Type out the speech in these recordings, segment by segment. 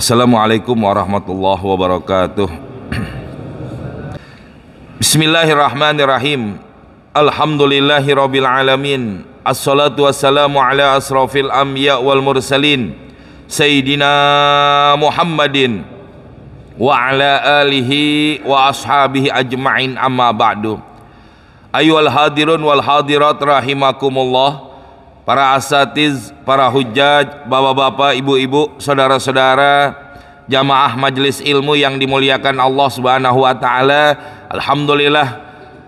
Assalamualaikum warahmatullahi wabarakatuh. Bismillahirrahmanirrahim. Alhamdulillahirabbil alamin. Assalatu wassalamu ala asrafil anbiya wal mursalin Sayyidina Muhammadin wa ala alihi wa ashabihi ajma'in, amma ba'du. Ayyuhal hadirun wal hadirat rahimakumullah. Para asatiz, para hujjaj, bapak-bapak, ibu-ibu, saudara-saudara, jamaah majelis ilmu yang dimuliakan Allah Subhanahu wa taala. Alhamdulillah,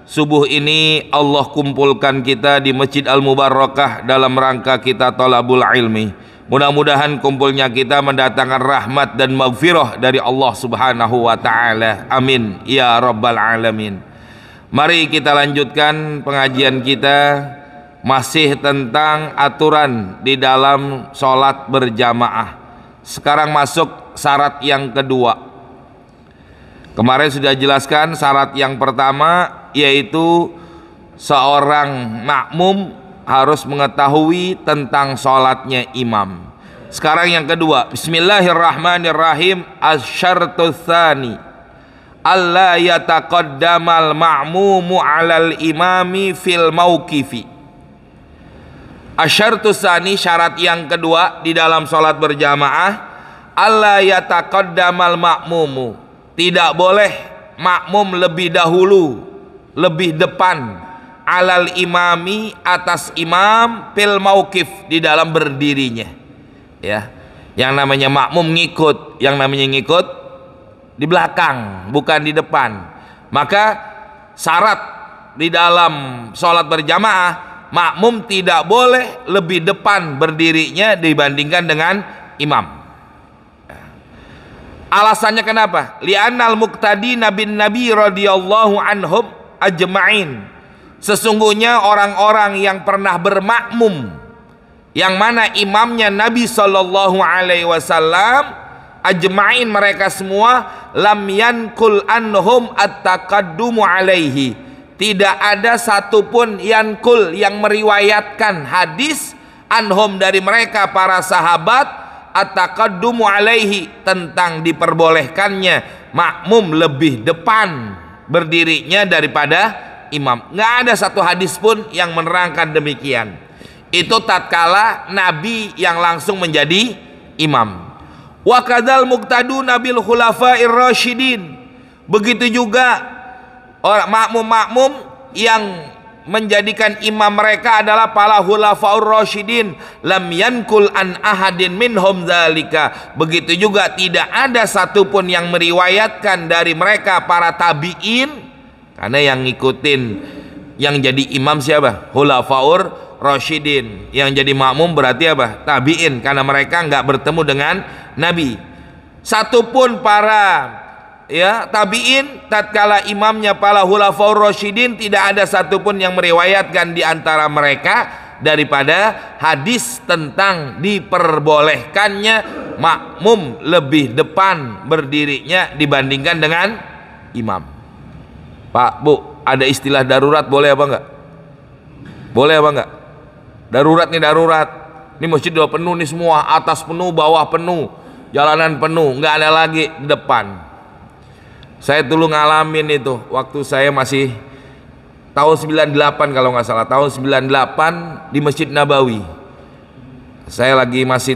subuh ini Allah kumpulkan kita di Masjid Al-Mubarakah dalam rangka kita thalabul ilmi. Mudah-mudahan kumpulnya kita mendatangkan rahmat dan maghfirah dari Allah Subhanahu wa taala. Amin ya rabbal alamin. Mari kita lanjutkan pengajian kita, masih tentang aturan di dalam sholat berjamaah. Sekarang masuk syarat yang kedua. Kemarin sudah jelaskan syarat yang pertama, yaitu seorang makmum harus mengetahui tentang sholatnya imam. Sekarang yang kedua, bismillahirrahmanirrahim. Asyartu tsani alla yataqaddamal ma'mumu 'alal imami fil mauqifi. Asyartu tsani, syarat yang kedua di dalam sholat berjamaah, alla yataqaddamal ma'mumu, tidak boleh makmum lebih dahulu, lebih depan, alal imami, atas imam, fil mauqif, di dalam berdirinya. Ya, yang namanya makmum ngikut, yang namanya ngikut di belakang, bukan di depan. Maka syarat di dalam sholat berjamaah, makmum tidak boleh lebih depan berdirinya dibandingkan dengan imam. Alasannya kenapa? Li'annal muqtadina bin nabi radhiyallahu anhum ajma'in. Sesungguhnya orang-orang yang pernah bermakmum, yang mana imamnya Nabi sallallahu alaihi wasallam, ajma'in, mereka semua, lam yankul anhum at-taqaddumu alaihi. Tidak ada satupun yankul yang meriwayatkan hadis anhum dari mereka para sahabat at-taqaddumu alaihi, tentang diperbolehkannya makmum lebih depan berdirinya daripada imam. Nggak ada satu hadis pun yang menerangkan demikian. Itu tatkala Nabi yang langsung menjadi imam. Wa kadzal muqtaduna bil khulafa'ir rasyidin. Begitu juga orang makmum-makmum yang menjadikan imam mereka adalah para khulafaur rasyidin, lam yankul an ahadin minhum dzalika. Begitu juga tidak ada satupun yang meriwayatkan dari mereka para tabi'in, karena yang ngikutin yang jadi imam siapa? Khulafaur rasyidin. Yang jadi makmum berarti apa? Tabi'in, karena mereka nggak bertemu dengan Nabi. Satupun para tabi'in tatkala imamnya para khulafaur rasyidin, tidak ada satupun yang meriwayatkan di antara mereka daripada hadis tentang diperbolehkannya makmum lebih depan berdirinya dibandingkan dengan imam. Pak, Bu, ada istilah darurat, boleh apa enggak? Boleh apa enggak? Darurat nih, darurat. Ini masjid udah penuh nih semua, atas penuh, bawah penuh, jalanan penuh, nggak ada lagi di depan. Saya dulu ngalamin itu waktu saya masih tahun 98 kalau nggak salah, tahun 98 di Masjid Nabawi. Saya waktu masih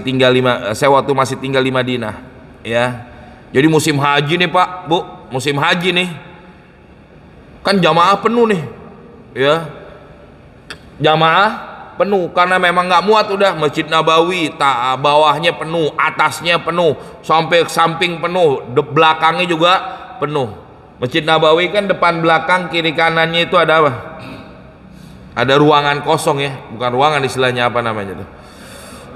tinggal di Madinah, ya. Jadi musim haji nih Pak, Bu, musim haji nih. Kan jamaah penuh nih, ya. Jamaah penuh karena memang nggak muat udah Masjid Nabawi, bawahnya penuh, atasnya penuh, sampai samping penuh, belakangnya juga penuh. Masjid Nabawi kan depan belakang kiri kanannya itu ada apa? Ada ruangan kosong, ya, bukan ruangan, istilahnya apa namanya tuh?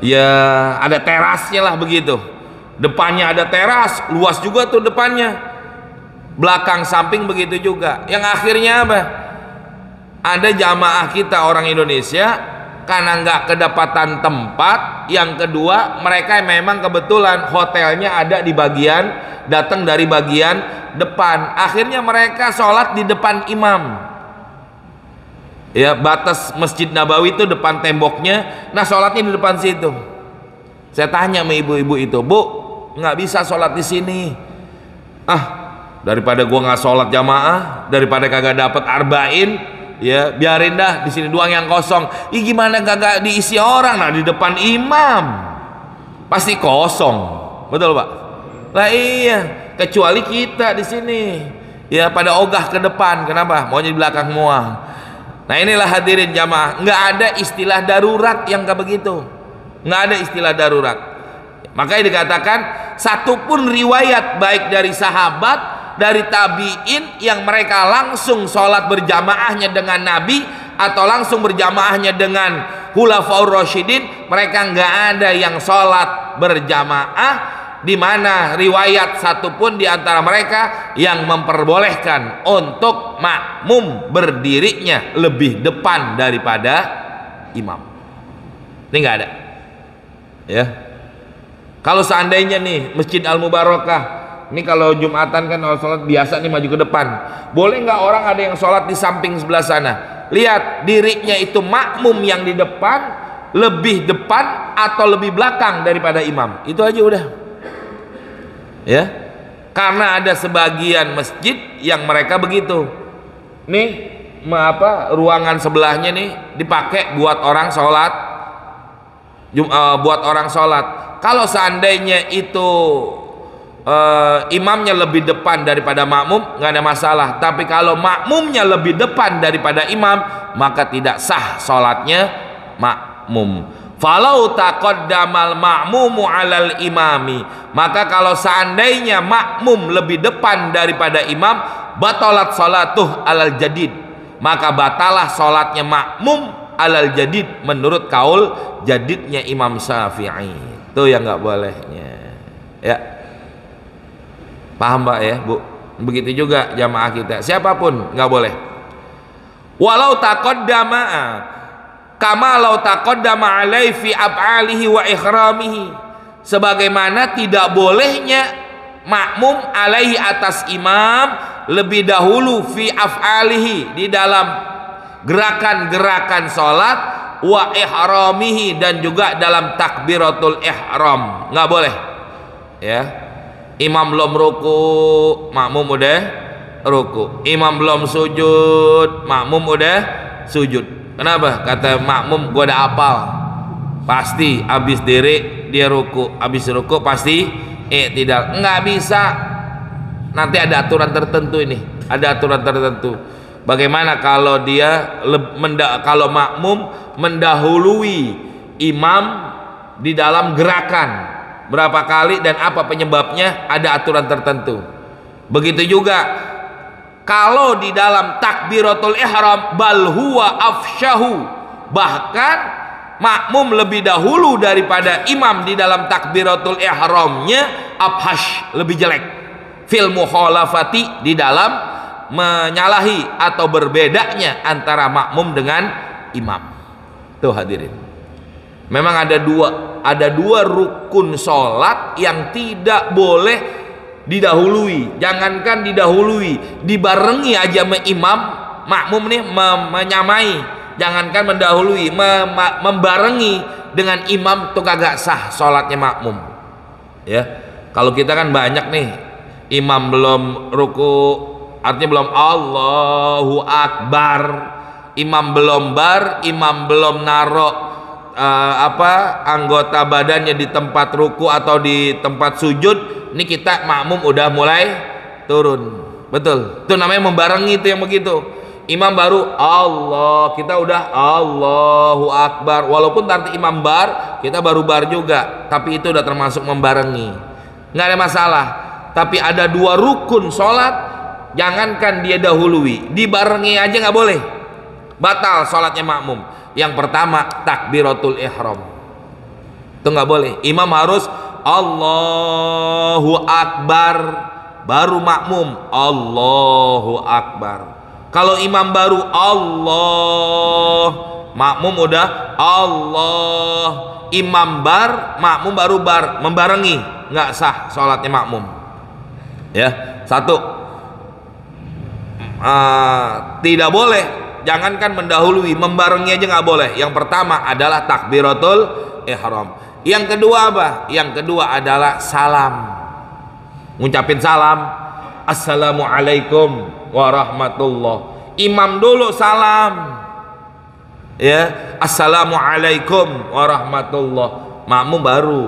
Ya ada terasnya lah begitu. Depannya ada teras, luas juga tuh depannya. Belakang samping begitu juga. Yang akhirnya apa? Ada jamaah kita orang Indonesia karena nggak kedapatan tempat. Yang kedua, mereka memang kebetulan hotelnya ada di bagian, datang dari bagian depan. Akhirnya mereka sholat di depan imam. Ya, batas Masjid Nabawi itu depan temboknya. Nah, sholatnya di depan situ. Saya tanya sama ibu-ibu itu, Bu, nggak bisa sholat di sini. Daripada gua nggak sholat jamaah, daripada kagak dapat arba'in, ya biarin dah di sini doang yang kosong. Gimana kagak diisi orang? Nah di depan imam pasti kosong, betul Pak? Lah iya, kecuali kita di sini ya pada ogah ke depan. Kenapa? Maunya di belakang semua. Nah inilah hadirin jamaah, nggak ada istilah darurat yang kayak begitu, nggak ada istilah darurat. Makanya dikatakan satupun riwayat baik dari sahabat, dari tabiin yang mereka langsung sholat berjamaahnya dengan Nabi atau langsung berjamaahnya dengan Khulafaur Rasyidin, mereka nggak ada yang sholat berjamaah di mana riwayat satupun di antara mereka yang memperbolehkan untuk makmum berdirinya lebih depan daripada imam. Ini nggak ada. Ya. Kalau seandainya nih Masjid Al Mubarakah, ini kalau Jumatan kan kalau sholat biasa nih maju ke depan, boleh nggak orang ada yang sholat di samping sebelah sana? Lihat dirinya itu makmum yang di depan, lebih depan atau lebih belakang daripada imam. Itu aja udah. Ya, karena ada sebagian masjid yang mereka begitu. Nih, ruangan sebelahnya nih dipakai buat orang sholat, buat orang sholat. Kalau seandainya itu imamnya lebih depan daripada makmum, nggak ada masalah. Tapi kalau makmumnya lebih depan daripada imam, maka tidak sah sholatnya makmum. Falau taqaddamal ma'mumu 'alal imami, maka kalau seandainya makmum lebih depan daripada imam, batalat salatuh 'alal jadid, maka batalah salatnya makmum 'alal jadid menurut kaul jadidnya Imam Syafi'i. Itu yang nggak bolehnya. Ya. Paham Pak ya, Bu? Begitu juga jamaah kita. Siapapun nggak boleh. Walau taqaddama kama law taqaddama alaihi fi af'alihi wa ihramihi, sebagaimana tidak bolehnya makmum alaihi atas imam lebih dahulu fi af'alihi di dalam gerakan-gerakan salat, wa ihramihi dan juga dalam takbiratul ihram, nggak boleh. Ya, imam belum ruku, makmum udah ruku. Imam belum sujud, makmum udah sujud. Kenapa? Kata makmum, gua ada apal, pasti habis diri dia ruku, habis ruku pasti tidak. Nggak bisa, nanti ada aturan tertentu. Ini ada aturan tertentu. Bagaimana kalau dia kalau makmum mendahului imam di dalam gerakan berapa kali dan apa penyebabnya, ada aturan tertentu. Begitu juga kalau di dalam takbiratul ihram, bal huwa afshahu, bahkan makmum lebih dahulu daripada imam di dalam takbiratul ihramnya, abhash, lebih jelek, fil mukhalafati, di dalam menyalahi atau berbedanya antara makmum dengan imam. Tuh hadirin, memang ada dua rukun sholat yang tidak boleh didahului. Jangankan didahului, dibarengi aja sama imam, makmum nih menyamai. Jangankan mendahului, membarengi dengan imam tuh kagak sah sholatnya makmum. Ya, kalau kita kan banyak nih, imam belum ruku, artinya belum Allahu Akbar, imam belum imam belum narok anggota badannya di tempat ruku atau di tempat sujud. Ini kita makmum udah mulai turun, betul? Itu namanya membarengi, itu yang begitu. Imam baru Allah, kita udah Allahu Akbar, walaupun nanti imam kita baru juga, tapi itu udah termasuk membarengi, nggak ada masalah. Tapi ada dua rukun sholat, jangankan dia dahului, dibarengi aja nggak boleh, batal sholatnya makmum. Yang pertama takbiratul ihram, itu nggak boleh. Imam harus Allahu Akbar, baru makmum Allahu Akbar. Kalau imam baru Allah, makmum udah Allah. Imam makmum baru membarengi, nggak sah sholatnya makmum. Ya, satu, tidak boleh. Jangankan mendahului, membarengi aja nggak boleh. Yang pertama adalah takbiratul ihram. Yang kedua apa? Yang kedua adalah salam. Ngucapin salam, assalamualaikum warahmatullah. Imam dulu salam, ya, assalamualaikum warahmatullah. Makmum baru.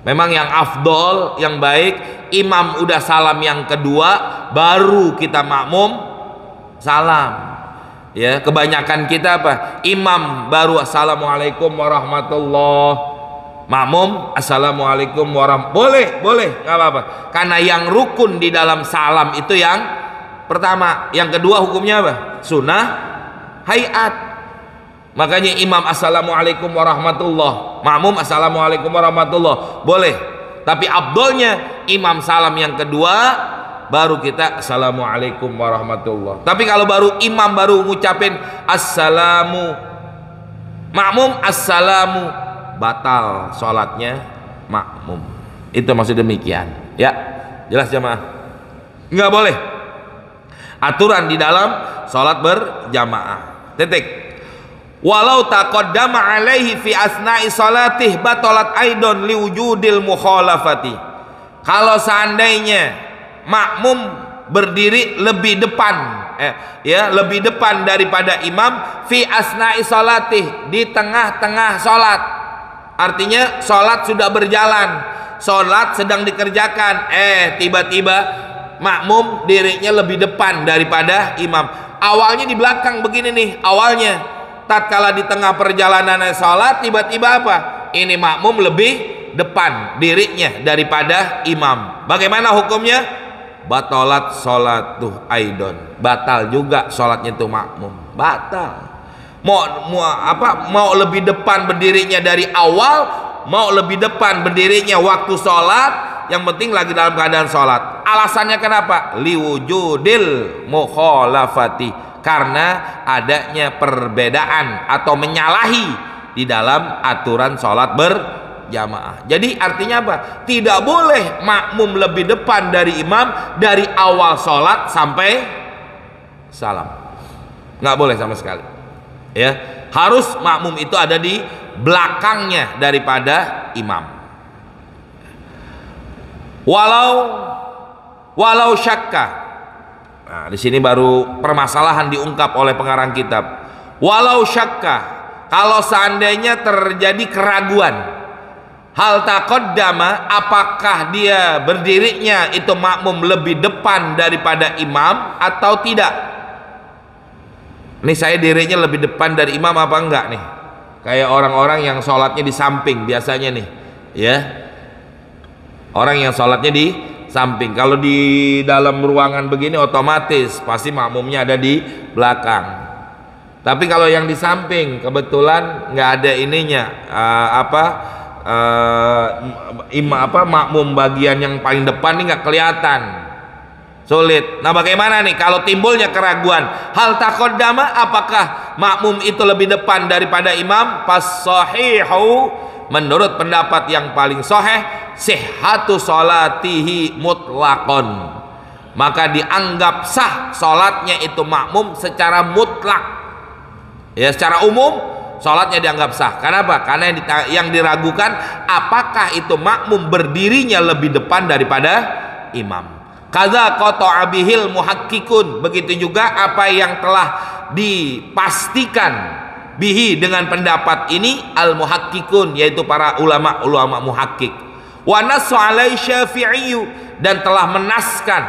Memang yang afdol, yang baik, imam udah salam yang kedua, baru kita makmum salam. Ya, kebanyakan kita apa? Imam baru assalamualaikum warahmatullah, makmum assalamualaikum warahmatullahi. Boleh, nggak apa-apa. Karena yang rukun di dalam salam itu yang pertama, yang kedua hukumnya apa? Sunnah hayat. Makanya imam assalamualaikum warahmatullah, makmum assalamualaikum warahmatullah, boleh. Tapi abdolnya imam salam yang kedua, baru kita assalamualaikum warahmatullah. Tapi kalau baru imam baru ngucapin assalamu, makmum assalamu, batal sholatnya makmum. Itu maksud demikian, ya. Jelas jamaah? Nggak boleh. Aturan di dalam sholat berjamaah. Titik. Walau taqaddama alaihi fi asna'i salatih batalat aidon liwujudil mukhalafati. Kalau seandainya makmum berdiri lebih depan, lebih depan daripada imam fi asna'i salatih, di tengah-tengah sholat. Artinya sholat sudah berjalan, sholat sedang dikerjakan, tiba-tiba makmum dirinya lebih depan daripada imam. Awalnya di belakang begini nih, awalnya tatkala di tengah perjalanan sholat, tiba-tiba apa? Ini makmum lebih depan dirinya daripada imam. Bagaimana hukumnya? Batalat sholatuh aidon. Batal juga sholatnya itu makmum. Batal. Mau lebih depan berdirinya dari awal, mau lebih depan berdirinya waktu sholat, yang penting lagi dalam keadaan sholat. Alasannya kenapa? Liwujudil mukhalafati, karena adanya perbedaan atau menyalahi di dalam aturan sholat berjamaah. Jadi artinya apa? Tidak boleh makmum lebih depan dari imam dari awal sholat sampai salam. Nggak boleh sama sekali. Ya, harus makmum itu ada di belakangnya daripada imam. Walau syakka. Nah, di sini baru permasalahan diungkap oleh pengarang kitab. Walau syakka, kalau seandainya terjadi keraguan, hal taqaddama, apakah dia berdirinya itu makmum lebih depan daripada imam atau tidak? Ini saya dirinya lebih depan dari imam apa enggak nih? Kayak orang-orang yang sholatnya di samping biasanya nih, ya. Orang yang sholatnya di samping. Kalau di dalam ruangan begini otomatis pasti makmumnya ada di belakang. Tapi kalau yang di samping kebetulan nggak ada ininya, makmum bagian yang paling depan ini nggak kelihatan. Sulit. Nah, bagaimana nih kalau timbulnya keraguan? Hal taqaddama, apakah makmum itu lebih depan daripada imam? Pas-sahihu, menurut pendapat yang paling sahih, sihhatu sholatihi mutlaqon. Maka dianggap sah sholatnya itu makmum secara mutlak. Ya, secara umum sholatnya dianggap sah. Kenapa? Karena yang diragukan apakah itu makmum berdirinya lebih depan daripada imam. Kaza qata'a bihil muhakkikun. Begitu juga apa yang telah dipastikan bihi dengan pendapat ini al muhakkikun, yaitu para ulama muhakkik. Wa nasu alai syafi'i, dan telah menaskan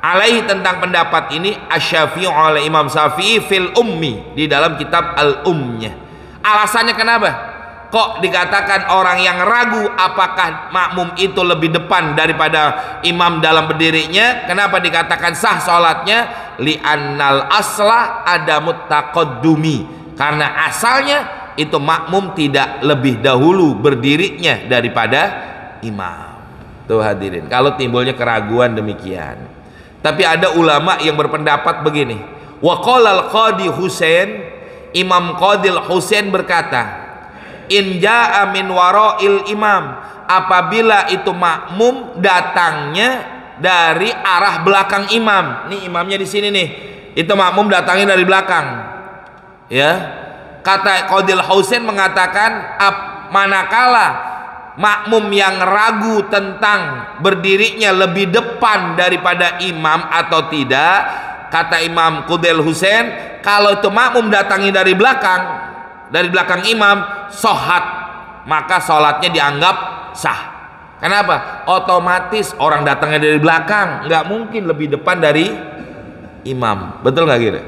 alaihi tentang pendapat ini asy-Syafi'i oleh Imam Syafi'i fil ummi, di dalam kitab al-ummnya. Alasannya kenapa kok dikatakan orang yang ragu apakah makmum itu lebih depan daripada imam dalam berdirinya? Kenapa dikatakan sah sholatnya? Li'annal asla adamut taqaddumi, karena asalnya itu makmum tidak lebih dahulu berdirinya daripada imam. Tuh hadirin, kalau timbulnya keraguan demikian. Tapi ada ulama yang berpendapat begini. Wa qala al-Qadi Husain, Imam Qadil Husain berkata, in ja'a min wara'il imam, apabila itu makmum datangnya dari arah belakang imam. Nih imamnya di sini nih, itu makmum datangnya dari belakang. Ya, kata Qadil Husain mengatakan manakala makmum yang ragu tentang berdirinya lebih depan daripada imam atau tidak, kata Imam Qudel Husain, kalau itu makmum datangi dari belakang imam, sohat, maka sholatnya dianggap sah. Kenapa? Otomatis orang datangnya dari belakang, nggak mungkin lebih depan dari imam. Betul nggak gitu?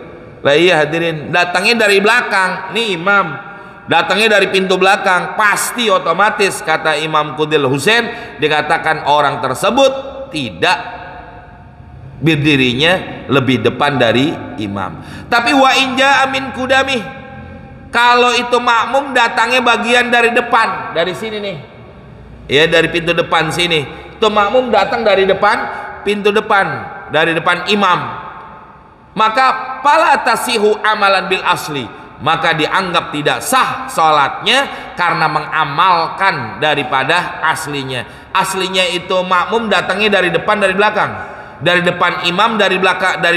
Lah iya hadirin, datangnya dari belakang, nih imam datangnya dari pintu belakang, pasti otomatis kata Imam Qudil Husain dikatakan orang tersebut tidak berdirinya lebih depan dari imam. Tapi wa inja amin kudami, kalau itu makmum datangnya bagian dari depan, dari sini nih ya, dari pintu depan sini, itu makmum datang dari depan pintu depan, dari depan imam, maka fala tasihu amalan bil asli, maka dianggap tidak sah sholatnya karena mengamalkan daripada aslinya. Aslinya itu makmum datangnya dari depan, dari belakang, dari depan imam, dari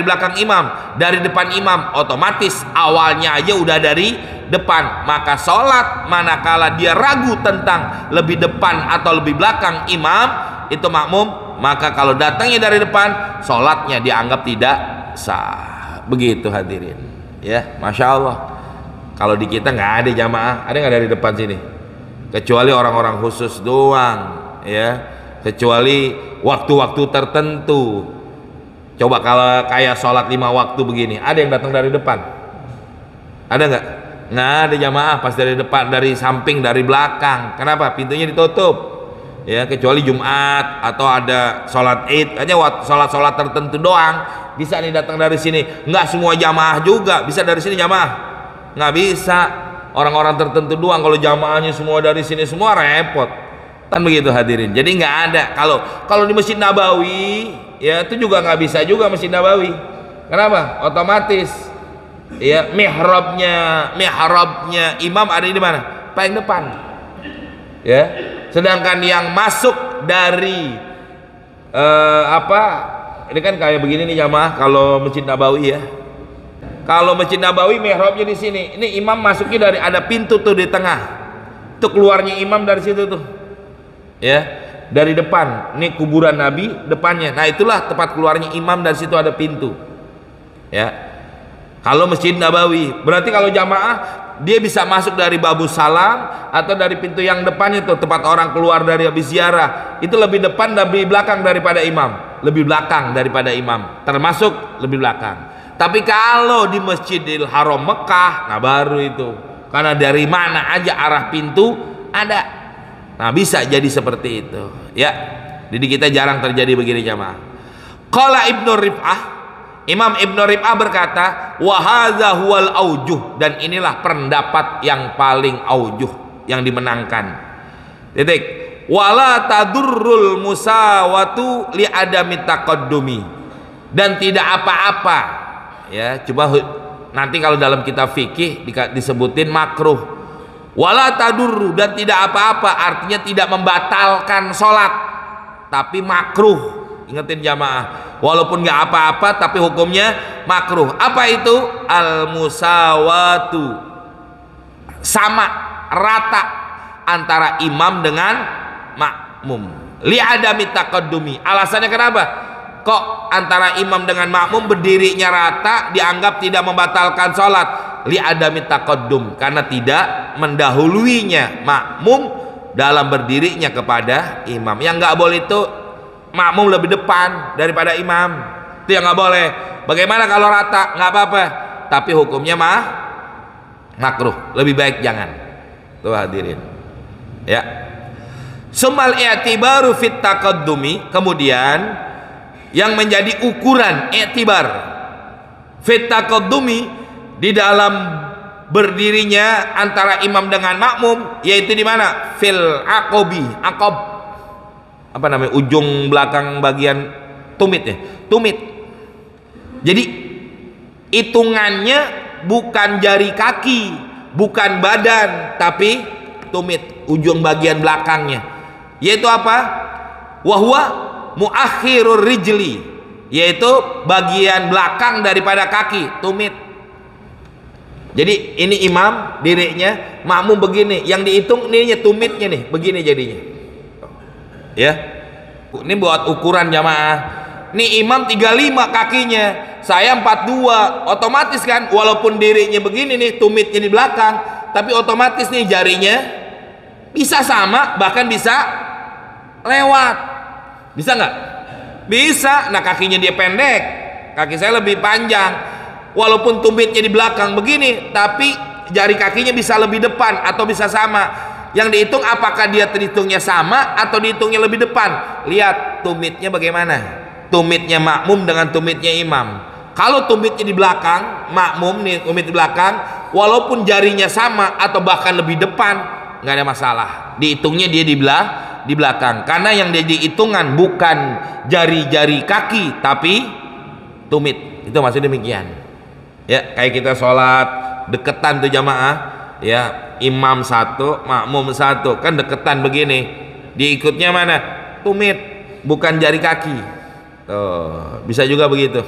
belakang imam, dari depan imam, otomatis awalnya aja udah dari depan. Maka sholat manakala dia ragu tentang lebih depan atau lebih belakang imam itu makmum, maka kalau datangnya dari depan, sholatnya dianggap tidak sah. Begitu hadirin ya, Masya Allah. Kalau di kita nggak ada jamaah, ada nggak dari depan sini? Kecuali orang-orang khusus doang, ya. Kecuali waktu-waktu tertentu. Coba kalau kayak sholat 5 waktu begini, ada yang datang dari depan? Ada nggak? Nggak ada jamaah, pas dari depan, dari samping, dari belakang. Kenapa? Pintunya ditutup. Ya, kecuali Jumat atau ada sholat Id, hanya sholat-sholat tertentu doang bisa nih datang dari sini. Nggak semua jamaah juga bisa dari sini jamaah. Nggak bisa, orang-orang tertentu doang. Kalau jamaahnya semua dari sini semua repot kan, begitu hadirin. Jadi nggak ada. Kalau di Masjid Nabawi ya itu juga nggak bisa juga Masjid Nabawi. Kenapa? Otomatis ya mihrabnya imam ada di mana? Paling depan ya. Sedangkan yang masuk dari ini kan kayak begini nih jamaah. Kalau Masjid Nabawi ya, kalau Masjid Nabawi mihrabnya di sini, ini imam masuknya dari ada pintu tuh di tengah, tuh keluarnya imam dari situ tuh, ya dari depan. Ini kuburan Nabi depannya. Nah itulah tempat keluarnya imam, dari situ ada pintu, ya. Kalau Masjid Nabawi, berarti kalau jamaah dia bisa masuk dari Babus Salam atau dari pintu yang depannya tuh, tempat orang keluar dari habis ziarah. Itu lebih depan, lebih belakang daripada imam, lebih belakang daripada imam, termasuk lebih belakang. Tapi kalau di Masjidil Haram Mekah, nah baru itu, karena dari mana aja arah pintu ada. Nah bisa jadi seperti itu ya. Jadi kita jarang terjadi begini jamaah. Qala Ibnu Rif'ah, Imam Ibnu Rif'ah berkata, wa hadza huwal aujuh, dan inilah pendapat yang paling aujuh, yang dimenangkan. Titik. Wala tadurrul musawatu li adami taqaddumi, dan tidak apa-apa. Ya, coba nanti kalau dalam kitab fikih disebutin makruh. Wala tadurru, dan tidak apa-apa artinya tidak membatalkan sholat, tapi makruh. Ingetin jamaah, walaupun nggak apa-apa tapi hukumnya makruh. Apa itu? Al musawatu, sama rata antara imam dengan makmum. Li adami taqaddumi. Alasannya kenapa? Kok antara imam dengan makmum berdirinya rata dianggap tidak membatalkan sholat? Li adami taqaddum, karena tidak mendahuluinya makmum dalam berdirinya kepada imam. Yang nggak boleh itu makmum lebih depan daripada imam, itu yang nggak boleh. Bagaimana kalau rata? Nggak apa-apa, tapi hukumnya makruh, lebih baik jangan. Tuh hadirin ya. Sumal i'tibaru fit taqaddumi, kemudian yang menjadi ukuran i'tibar fit taqaddumi di dalam berdirinya antara imam dengan makmum, yaitu di mana? Fil aqobi, aqob apa namanya, ujung belakang bagian tumit ya, tumit. Jadi hitungannya bukan jari kaki, bukan badan, tapi tumit, ujung bagian belakangnya. Yaitu apa? Wahwa muakhirur rijli, yaitu bagian belakang daripada kaki, tumit. Jadi ini imam dirinya, makmum begini, yang dihitung ininya tumitnya nih, begini jadinya. Ya. Ini buat ukuran jamaah. Nih imam 35 kakinya, saya 42, otomatis kan walaupun dirinya begini nih, tumitnya di belakang, tapi otomatis nih jarinya bisa sama, bahkan bisa lewat. Bisa nggak? Bisa. Nah kakinya dia pendek, kaki saya lebih panjang. Walaupun tumitnya di belakang begini, tapi jari kakinya bisa lebih depan atau bisa sama. Yang dihitung apakah dia terhitungnya sama atau dihitungnya lebih depan. Lihat tumitnya bagaimana. Tumitnya makmum dengan tumitnya imam. Kalau tumitnya di belakang, makmum nih tumit di belakang, walaupun jarinya sama atau bahkan lebih depan, nggak ada masalah. Dihitungnya dia di belakang. Karena yang dia dihitungan bukan jari-jari kaki, tapi tumit. Itu maksudnya demikian. Ya, kayak kita sholat deketan tuh jamaah, ya imam satu, makmum satu, kan deketan begini, diikutnya mana? Tumit, bukan jari kaki. Tuh, bisa juga begitu.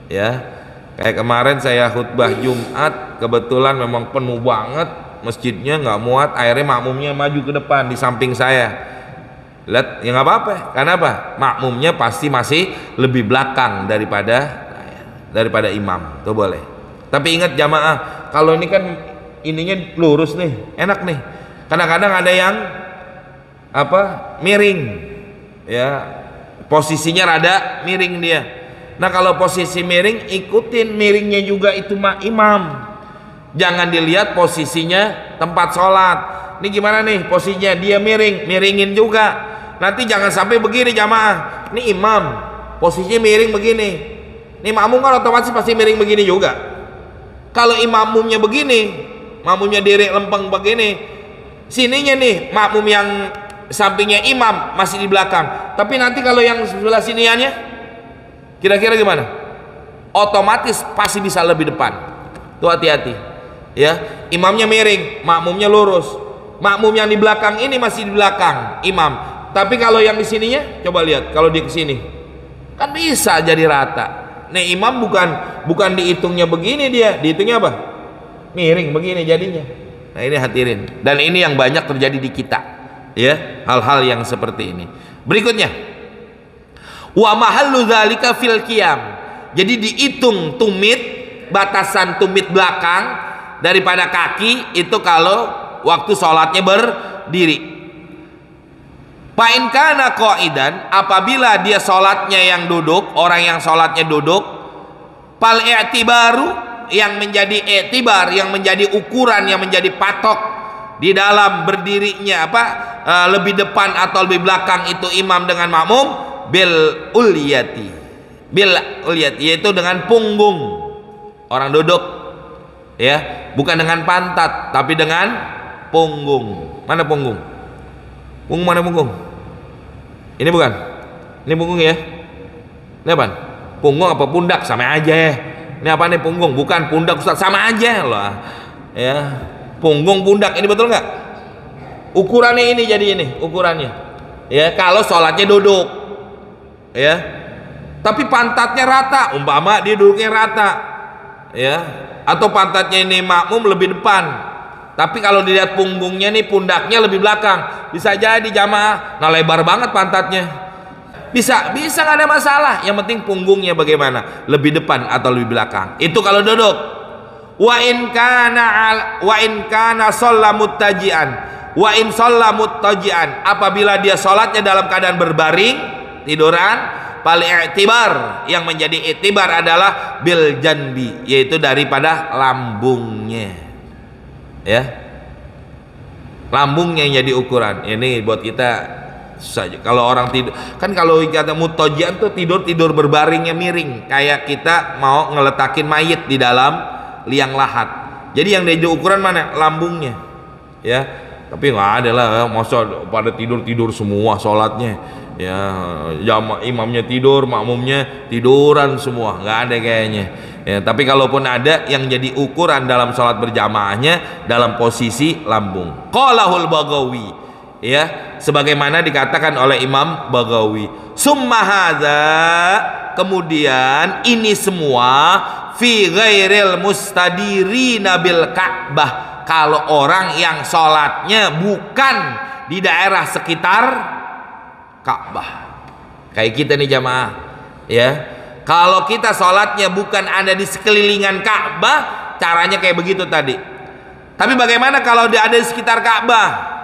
Ya, kayak kemarin saya khutbah Jumat, kebetulan memang penuh banget masjidnya, nggak muat, akhirnya makmumnya maju ke depan di samping saya. Lihat, ya nggak apa-apa. Karena apa? Makmumnya pasti masih lebih belakang daripada imam, tuh boleh. Tapi ingat jamaah, kalau ini kan ininya lurus nih, enak nih. Kadang-kadang ada yang miring, ya posisinya rada miring dia. Nah kalau posisi miring, ikutin miringnya juga itu imam. Jangan dilihat posisinya tempat sholat. Ini gimana nih posisinya, dia miring, miringin juga. Nanti jangan sampai begini jamaah. Ini imam, posisinya miring begini. Ini makmum kan otomatis pasti miring begini juga. Kalau imamumnya begini, makmumnya diri lempeng begini, sininya nih makmum yang sampingnya imam masih di belakang. Tapi nanti kalau yang sebelah siniannya, kira-kira gimana? Otomatis pasti bisa lebih depan. Tuh hati-hati. Ya, imamnya miring, makmumnya lurus. Makmum yang di belakang ini masih di belakang imam. Tapi kalau yang di sininya, coba lihat kalau di sini, kan bisa jadi rata. Nih imam bukan dihitungnya begini, dia dihitungnya apa? Miring begini jadinya. Nah ini hadirin, dan ini yang banyak terjadi di kita, ya, hal-hal yang seperti ini. Berikutnya, wa mahallu dzalika fil qiyam. Jadi dihitung tumit, batasan tumit belakang daripada kaki itu kalau waktu sholatnya berdiri. Fa in kana qaidan, apabila dia sholatnya yang duduk, orang yang sholatnya duduk, fal i'tibaru, yang menjadi i'tibar, yang menjadi ukuran, yang menjadi patok di dalam berdirinya lebih depan atau lebih belakang itu imam dengan makmum, bil ulyati, yaitu dengan punggung orang duduk, ya, bukan dengan pantat tapi dengan punggung. Mana punggung? Punggung mana punggung? Ini bukan? Ini punggung ya? Ini apa? Punggung apa pundak? Sama aja ya. Ini apa nih punggung? Bukan pundak Ustaz, sama aja loh. Ya, punggung pundak ini betul nggak? Ukurannya ini jadi ini ukurannya. Ya, kalau sholatnya duduk, ya. Tapi pantatnya rata, umpama dia duduknya rata, ya. Atau pantatnya ini makmum lebih depan. Tapi kalau dilihat punggungnya nih, pundaknya lebih belakang, bisa jadi jamaah, nah lebar banget pantatnya. Bisa nggak ada masalah. Yang penting punggungnya bagaimana, lebih depan atau lebih belakang. Itu kalau duduk. Wa in kana shalla muttaji'an, wa in shalla muttaji'an, apabila dia sholatnya dalam keadaan berbaring, tiduran, paling i'tibar, yang menjadi i'tibar adalah bil janbi, yaitu daripada lambungnya. Ya, lambungnya yang jadi ukuran. Ini buat kita saja. Kalau orang tidur, kan kalau kata mutojian tuh tidur berbaringnya miring, kayak kita mau ngeletakin mayit di dalam liang lahat. Jadi yang jadi ukuran mana? Lambungnya. Ya, tapi nggak ada lah, masa pada tidur semua sholatnya. Ya, imamnya tidur, makmumnya tiduran semua, nggak ada kayaknya. Ya, tapi kalaupun ada, yang jadi ukuran dalam sholat berjamaahnya dalam posisi lambung. Qalahul Baghawi, ya, sebagaimana dikatakan oleh Imam Baghawi. Summa hadza, kemudian ini semua fi ghairil mustadirina bil Ka'bah, kalau orang yang sholatnya bukan di daerah sekitar Ka'bah. Kayak kita nih jamaah, ya, kalau kita sholatnya bukan ada di sekelilingan Ka'bah, caranya kayak begitu tadi. Tapi bagaimana kalau dia ada di sekitar Ka'bah?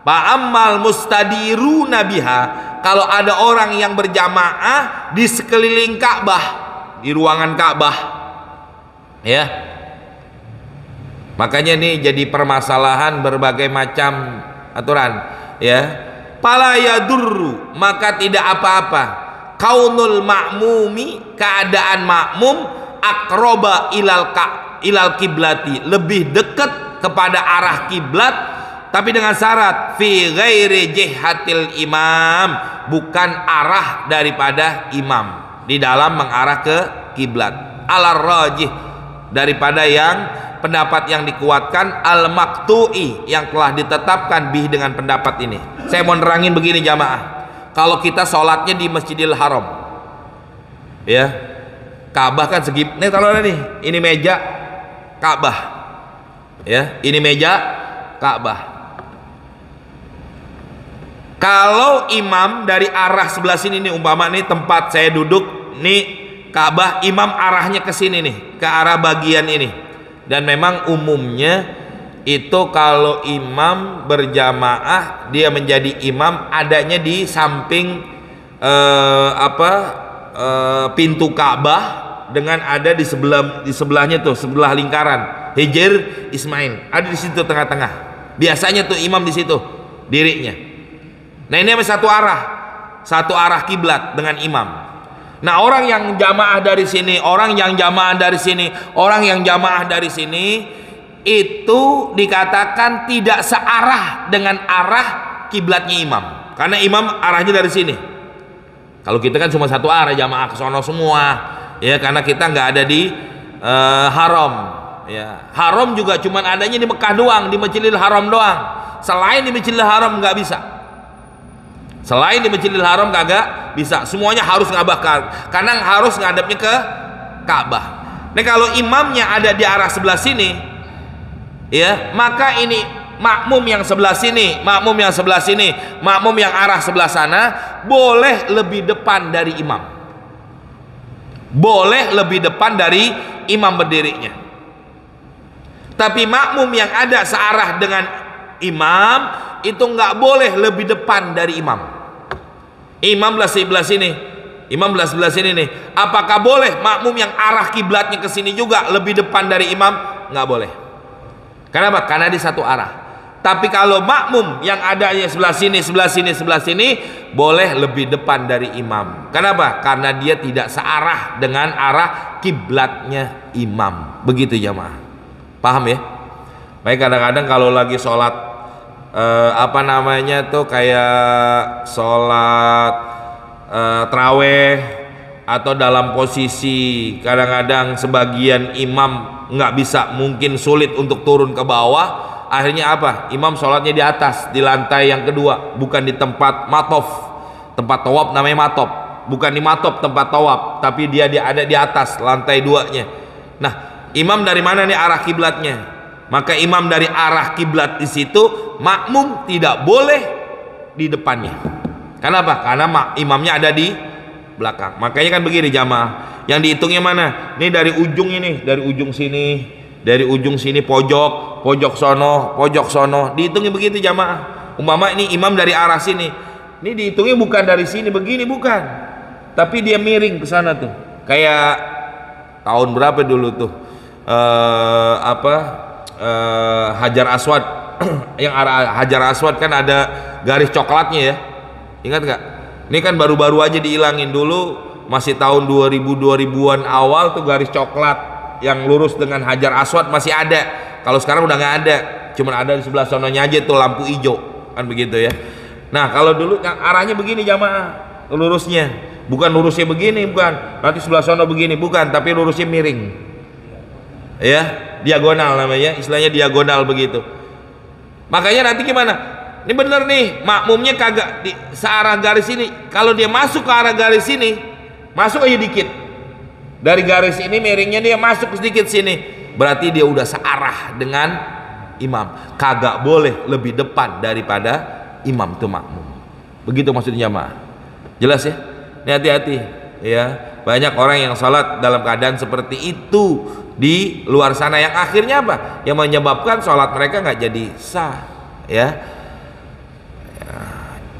Fa'ammal mustadiruna biha, kalau ada orang yang berjamaah di sekeliling Ka'bah, di ruangan Ka'bah, ya, makanya ini jadi permasalahan berbagai macam aturan, ya. Fala yadurru, maka tidak apa-apa, kaunul ma'mumi, keadaan makmum, akroba ilal kiblati, lebih dekat kepada arah kiblat, tapi dengan syarat fi ghairi jihatil imam, bukan arah daripada imam, di dalam mengarah ke kiblat. Alar rajih, daripada yang pendapat yang dikuatkan, al maktu'i, yang telah ditetapkan bih, dengan pendapat ini. Saya mau nerangin begini jamaah, kalau kita sholatnya di Masjidil Haram, ya, Ka'bah kan segi, nih taruh nih, ini meja Ka'bah, ya, ini meja Ka'bah. Kalau imam dari arah sebelah sini nih, umpama nih tempat saya duduk nih Ka'bah, imam arahnya ke sini nih, ke arah bagian ini. Dan memang umumnya itu kalau imam berjamaah, dia menjadi imam adanya di samping pintu Ka'bah, dengan ada di sebelahnya tuh, sebelah lingkaran Hijr Ismail, ada di situ tengah-tengah. Biasanya tuh imam di situ dirinya. Nah ini satu arah kiblat dengan imam. Nah orang yang jamaah dari sini, orang yang jamaah dari sini, orang yang jamaah dari sini, itu dikatakan tidak searah dengan arah kiblatnya imam, karena imam arahnya dari sini. Kalau kita kan cuma satu arah, jamaah ke sono semua, ya, karena kita nggak ada di haram, ya. Haram juga cuma adanya di Mekah doang, di Masjidil Haram doang. Selain di Masjidil Haram nggak bisa. Selain di Masjidil Haram kagak bisa, semuanya harus ngabah, karena harus ngadepnya ke Ka'bah. Nah kalau imamnya ada di arah sebelah sini, ya, maka ini makmum yang sebelah sini, makmum yang sebelah sini, makmum yang arah sebelah sana boleh lebih depan dari imam, boleh lebih depan dari imam berdirinya. Tapi makmum yang ada searah dengan imam itu nggak boleh lebih depan dari imam. Imam belah sini, imam belah sebelah sini nih. Apakah boleh makmum yang arah kiblatnya ke sini juga lebih depan dari imam? Nggak boleh. Kenapa? Karena di satu arah. Tapi kalau makmum yang adanya sebelah sini, sebelah sini, sebelah sini, boleh lebih depan dari imam. Kenapa? Karena dia tidak searah dengan arah kiblatnya imam. Begitu jamaah. Paham ya? Baik, kadang-kadang kalau lagi sholat kayak sholat terawih, atau dalam posisi kadang-kadang sebagian imam nggak bisa, mungkin sulit untuk turun ke bawah, akhirnya apa? Imam sholatnya di atas, di lantai yang kedua, bukan di tempat matof. Tempat tawaf namanya matof, bukan di matof tempat tawaf, tapi dia ada di atas lantai duanya. Nah imam dari mana nih arah kiblatnya? Maka imam dari arah kiblat di situ, makmum tidak boleh di depannya. Kenapa? Karena imamnya ada di belakang. Makanya kan begini jamaah, yang dihitungnya mana? Ini dari ujung ini, dari ujung sini, dari ujung sini pojok, pojok sono, dihitungnya begitu jamaah. Umpama ini imam dari arah sini, ini dihitungnya bukan dari sini begini, bukan, tapi dia miring ke sana tuh. Kayak tahun berapa dulu tuh? Hajar Aswad yang arah Hajar Aswad kan ada garis coklatnya ya, ingat nggak? Ini kan baru-baru aja dihilangin, dulu masih tahun 2000-an awal tuh garis coklat yang lurus dengan Hajar Aswad masih ada. Kalau sekarang udah nggak ada, cuman ada di sebelah sononya aja tuh lampu hijau, kan begitu ya. Nah kalau dulu yang arahnya begini jamaah, lurusnya bukan lurusnya begini, bukan nanti sebelah sono begini, bukan, tapi lurusnya miring, ya, diagonal namanya, istilahnya diagonal begitu. Makanya nanti gimana? ini bener nih, makmumnya kagak di searah garis ini. Kalau dia masuk ke arah garis ini, masuk aja dikit. Dari garis ini miringnya dia masuk sedikit sini, berarti dia udah searah dengan imam. Kagak boleh lebih depan daripada imam tuh makmum. Begitu maksudnya jamaah. Jelas ya? Ini hati-hati ya. Banyak orang yang sholat dalam keadaan seperti itu di luar sana, yang akhirnya apa? Yang menyebabkan sholat mereka nggak jadi sah ya.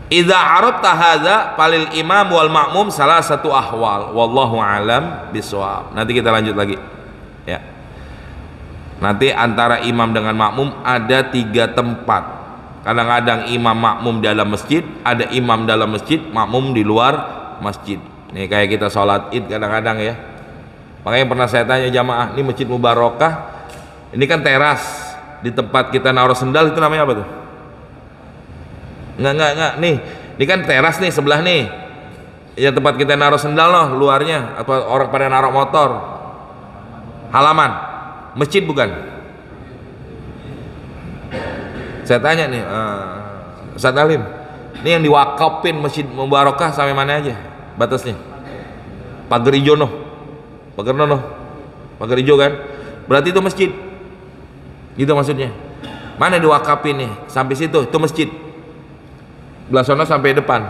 Idza arabta hadza falil imam wal ma'mum salah satu ahwal wallahu alam bisawab. Nanti kita lanjut lagi ya. Nanti antara imam dengan makmum ada 3 tempat. Kadang-kadang imam makmum dalam masjid, ada imam dalam masjid, makmum di luar masjid. Nih kayak kita sholat id kadang-kadang ya. Makanya pernah saya tanya jamaah, ini Masjid Mubarakah, ini kan teras, di tempat kita naruh sendal itu namanya apa tuh? Enggak, nih, ini kan teras nih sebelah nih, ya tempat kita naruh sendal loh luarnya, atau orang pada naruh motor, halaman, masjid bukan? Saya tanya nih, Ustaz Alim, ini yang diwakafin Masjid Mubarakah sampai mana aja batasnya? Pagar hijau noh, pagar hijau kan? Berarti itu masjid, gitu maksudnya. Mana diwakafin nih? Sampai situ, itu masjid. Belah sana sampai depan,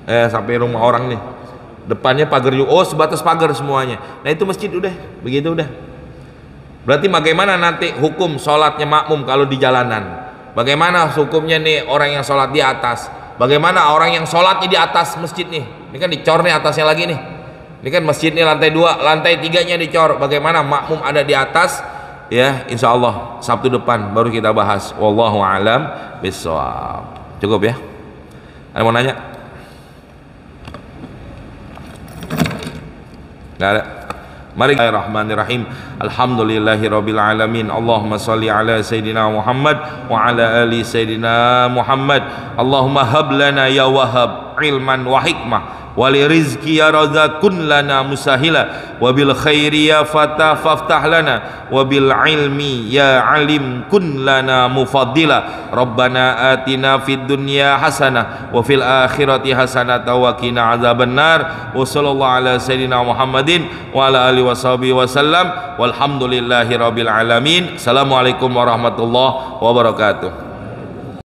sampai rumah orang nih. Depannya pagar hijau. Oh, sebatas pagar semuanya. Nah itu masjid udah, begitu udah. Berarti bagaimana nanti hukum sholatnya makmum kalau di jalanan? Bagaimana hukumnya nih orang yang sholat di atas? Bagaimana orang yang sholatnya di atas masjid nih? Ini kan dicor nih atasnya lagi nih. Ini kan masjid nih lantai 2, lantai 3-nya dicor. Bagaimana makmum ada di atas? Ya, insya Allah Sabtu depan baru kita bahas. Wallahu a'lam bishawab. Cukup ya? Ada mau nanya? Nggak ada? Mari. Bismillahirrahmanirrahim. Alhamdulillahirabbil alamin. Allahumma shalli ala sayidina Muhammad wa ala ali sayidina Muhammad. Allahumma hab lana ya wahhab ilman wa hikmah wali rizki ya razaqun lana musahila wabil khairi ya fatah faftah lana wabil ilmi ya alim kun lana mufaddila rabbana atina fid dunya hasanah wa fil akhirati hasanah wa qina azabannar wa sallallahu ala sayyidina Muhammadin wa ala alihi washabihi wasallam walhamdulillahi rabbil alamin. Assalamualaikum warahmatullahi wabarakatuh.